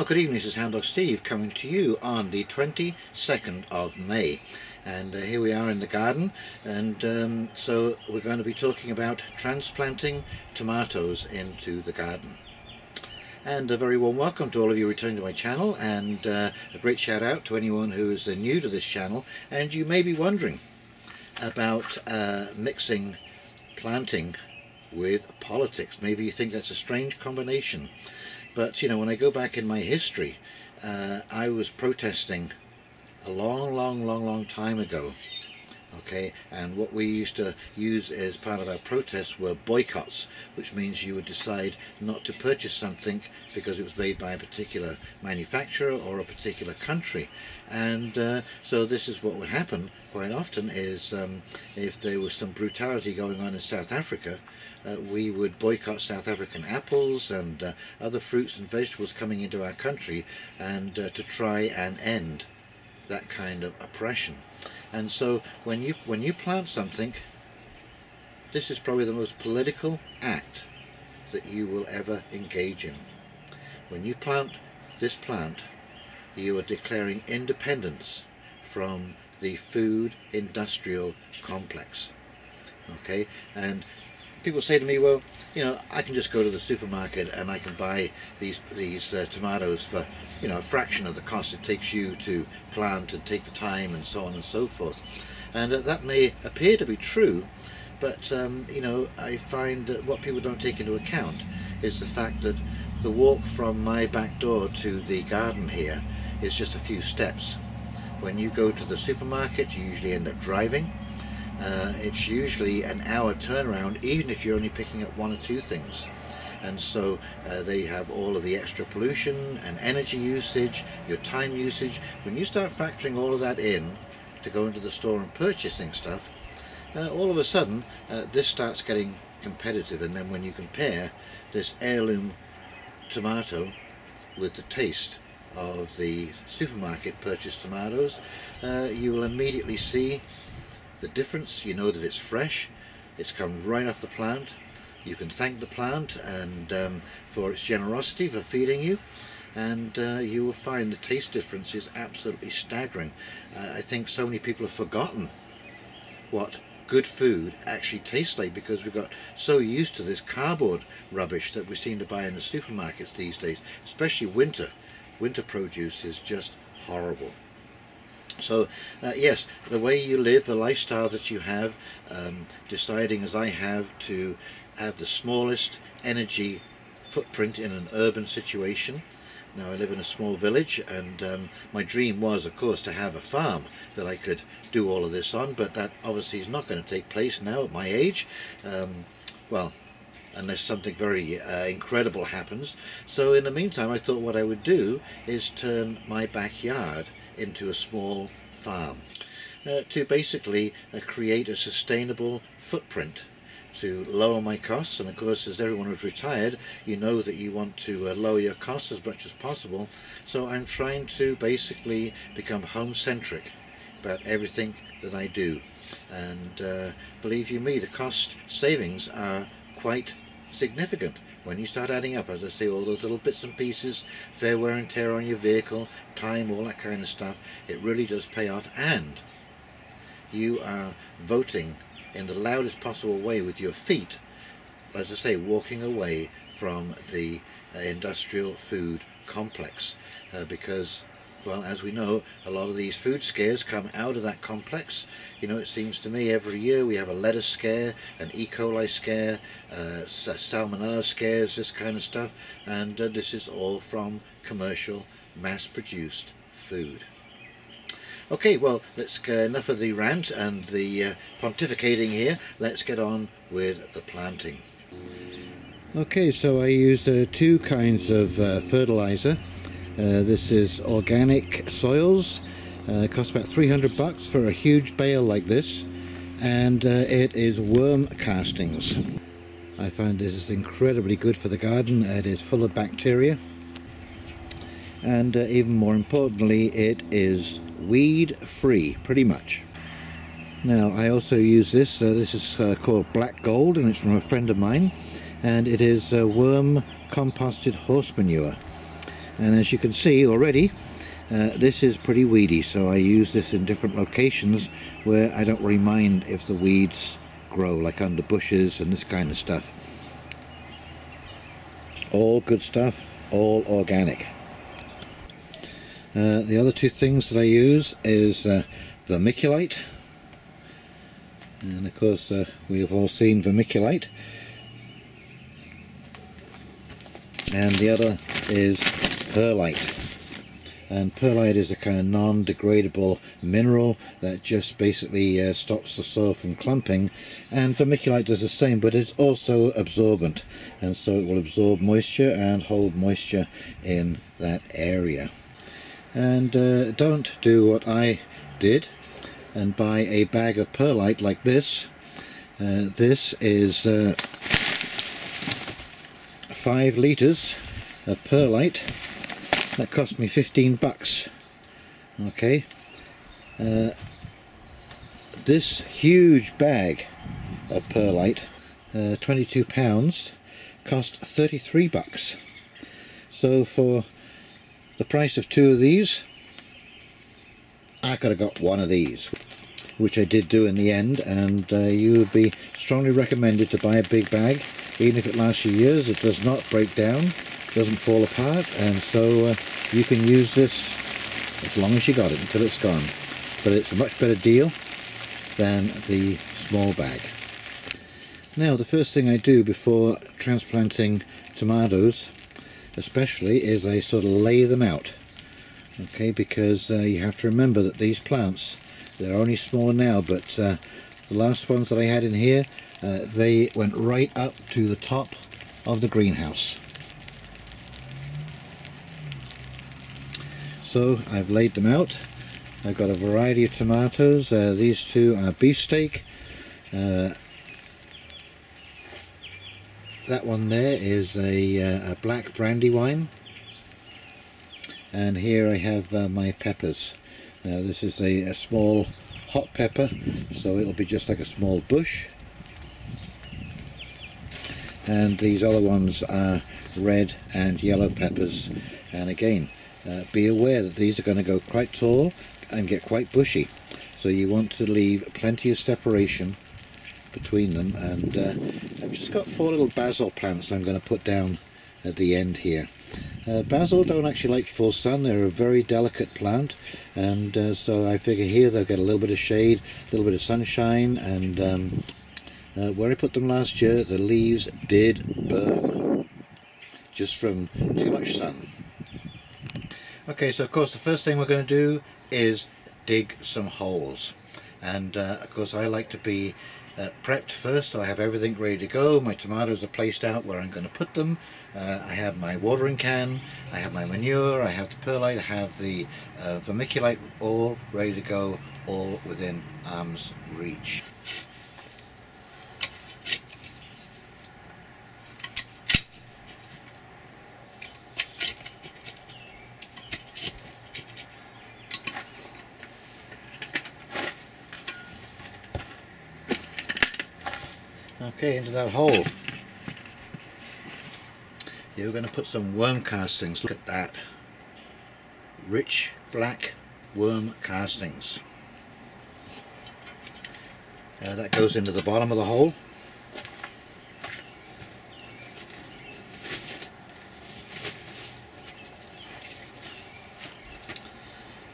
Good evening, this is Hound Dog Steve coming to you on the 22nd of May. And here we are in the garden, and so we're going to be talking about transplanting tomatoes into the garden. And a very warm welcome to all of you returning to my channel, and a great shout out to anyone who is new to this channel. And you may be wondering about mixing planting with politics. Maybe you think that's a strange combination. But you know, when I go back in my history, I was protesting a long time ago. Okay, and what we used to use as part of our protests were boycotts, which means you would decide not to purchase something because it was made by a particular manufacturer or a particular country. And so this is what would happen quite often is if there was some brutality going on in South Africa, we would boycott South African apples and other fruits and vegetables coming into our country, and to try and end that kind of oppression. And so when you plant something, this is probably the most political act that you will ever engage in. When you plant this plant, you are declaring independence from the food industrial complex. Okay, and people say to me, well, you know, I can just go to the supermarket and I can buy these tomatoes for, you know, a fraction of the cost it takes you to plant and take the time and so on and so forth. And that may appear to be true, but you know, I find that what people don't take into account is the fact that the walk from my back door to the garden here is just a few steps. When you go to the supermarket, you usually end up driving. It's usually an hour turnaround, even if you're only picking up one or two things. And so they have all of the extra pollution and energy usage, your time usage. When you start factoring all of that in to go into the store and purchasing stuff, all of a sudden this starts getting competitive. And then when you compare this heirloom tomato with the taste of the supermarket purchased tomatoes, you will immediately see the difference. You know that it's fresh, it's come right off the plant. You can thank the plant and for its generosity for feeding you, and you will find the taste difference is absolutely staggering. I think so many people have forgotten what good food actually tastes like because we got so used to this cardboard rubbish that we seem to buy in the supermarkets these days, especially winter produce is just horrible. So yes, the way you live, the lifestyle that you have, deciding as I have to have the smallest energy footprint in an urban situation. Now I live in a small village, and my dream was of course to have a farm that I could do all of this on, but that obviously is not going to take place now at my age, well, unless something very incredible happens. So in the meantime, I thought what I would do is turn my backyard into a small farm to basically create a sustainable footprint to lower my costs. And of course, as everyone who's retired, you know that you want to lower your costs as much as possible. So I'm trying to basically become home-centric about everything that I do, and believe you me, the cost savings are quite significant when you start adding up, as I say, all those little bits and pieces, fair wear and tear on your vehicle, time, all that kind of stuff. It really does pay off, and you are voting in the loudest possible way with your feet, as I say, walking away from the industrial food complex, because, well, as we know, a lot of these food scares come out of that complex. You know, it seems to me every year we have a lettuce scare, an E. coli scare, salmonella scares, this kind of stuff, and this is all from commercial, mass-produced food. Okay, well, let's enough of the rant and the pontificating here. Let's get on with the planting. Okay, so I use two kinds of fertilizer. This is organic soils. It costs about $300 for a huge bale like this, and it is worm castings. I find this is incredibly good for the garden. It is full of bacteria, and even more importantly, it is weed free pretty much. Now I also use this. This is called Black Gold, and it's from a friend of mine, and it is worm composted horse manure. And as you can see already, this is pretty weedy, so I use this in different locations where I don't really mind if the weeds grow, like under bushes and this kind of stuff. All good stuff, all organic. The other two things that I use is vermiculite, and of course we've all seen vermiculite, and the other is perlite. And perlite is a kind of non-degradable mineral that just basically stops the soil from clumping, and vermiculite does the same, but it's also absorbent, and so it will absorb moisture and hold moisture in that area. And don't do what I did and buy a bag of perlite like this. This is 5 litres of perlite. That cost me 15 bucks. Okay, this huge bag of perlite, 22 pounds, cost 33 bucks. So for the price of 2 of these, I could have got 1 of these, which I did do in the end. And you would be strongly recommended to buy a big bag. Even if it lasts you years, it does not break down, doesn't fall apart, and so you can use this as long as you got it, until it's gone. But it's a much better deal than the small bag. Now, the first thing I do before transplanting tomatoes especially is I sort of lay them out, okay, because you have to remember that these plants, they're only small now, but the last ones that I had in here, they went right up to the top of the greenhouse. So I've laid them out. I've got a variety of tomatoes. These two are beefsteak. That one there is a black brandywine, and here I have my peppers. Now this is a small hot pepper, so it'll be just like a small bush, and these other ones are red and yellow peppers. And again, be aware that these are going to go quite tall and get quite bushy, so you want to leave plenty of separation between them. And I've just got 4 little basil plants I'm going to put down at the end here. Basil don't actually like full sun, they're a very delicate plant, and so I figure here they'll get a little bit of shade, a little bit of sunshine, and where I put them last year, the leaves did burn just from too much sun. Okay, so of course the first thing we're going to do is dig some holes, and of course I like to be prepped first, so I have everything ready to go. My tomatoes are placed out where I'm going to put them. I have my watering can, I have my manure, I have the perlite, I have the vermiculite, all ready to go, all within arm's reach. Okay, into that hole you're going to put some worm castings. Look at that, rich black worm castings. That goes into the bottom of the hole.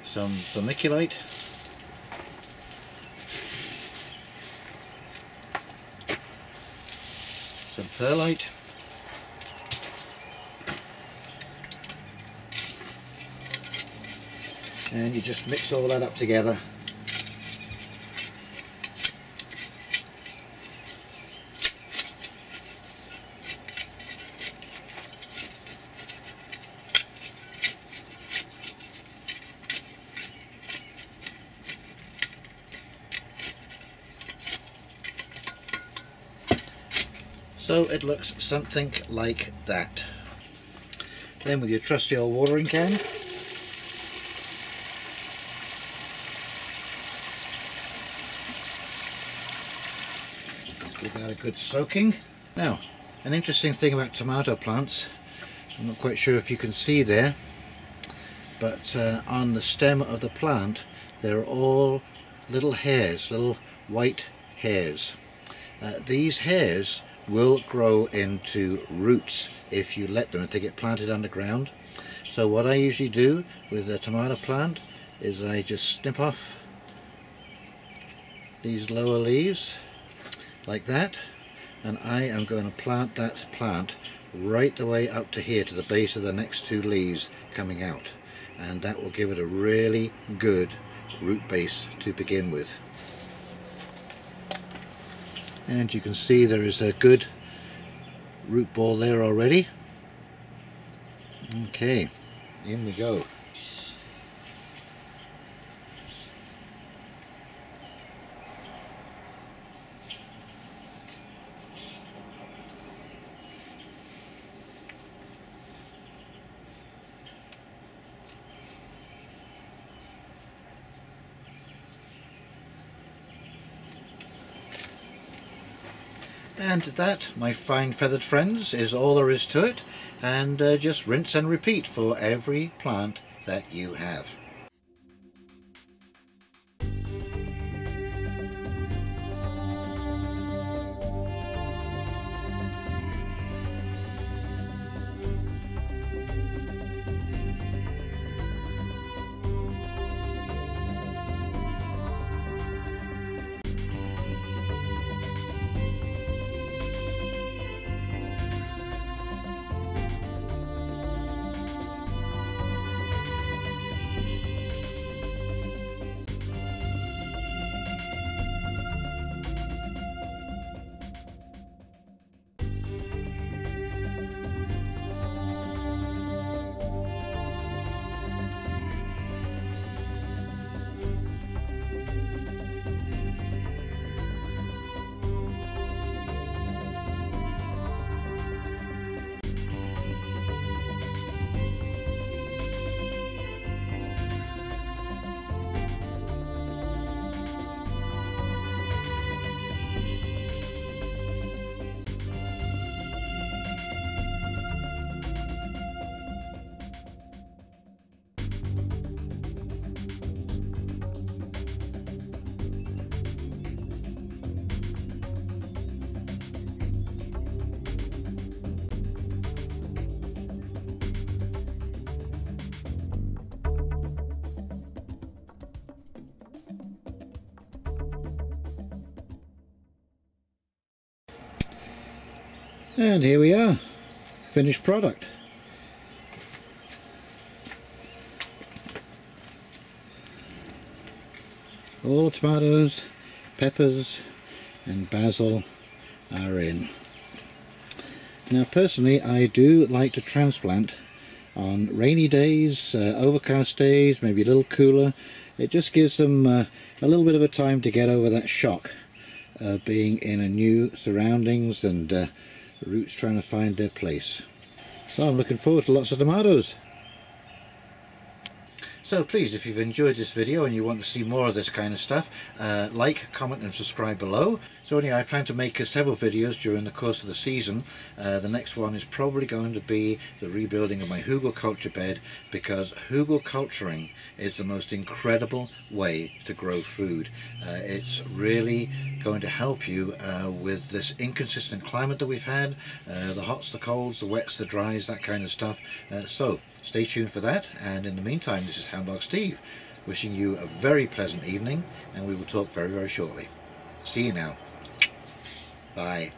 Some vermiculite, some perlite, and you just mix all that up together. So it looks something like that. Then with your trusty old watering can, give that a good soaking. Now, an interesting thing about tomato plants, I'm not quite sure if you can see there, but on the stem of the plant they're all little hairs, little white hairs. These hairs will grow into roots if you let them, if they get planted underground. So what I usually do with a tomato plant is I just snip off these lower leaves like that, and I am going to plant that plant right the way up to here, to the base of the next two leaves coming out, and that will give it a really good root base to begin with. And you can see there is a good root ball there already. Okay, in we go. And that, my fine feathered friends, is all there is to it, and just rinse and repeat for every plant that you have. And here we are, finished product. All the tomatoes, peppers and basil are in. Now personally I do like to transplant on rainy days, overcast days, maybe a little cooler. It just gives them a little bit of a time to get over that shock of being in a new surroundings and roots trying to find their place. So I'm looking forward to lots of tomatoes. So please, if you've enjoyed this video and you want to see more of this kind of stuff, like, comment and subscribe below. So anyway, I plan to make several videos during the course of the season. The next one is probably going to be the rebuilding of my hugelkultur bed, because hugelkulturing is the most incredible way to grow food. It's really going to help you with this inconsistent climate that we've had, the hots, the colds, the wets, the dries, that kind of stuff. So stay tuned for that, and in the meantime, this is Hound Dog Steve wishing you a very pleasant evening, and we will talk very, very shortly. See you now. Bye.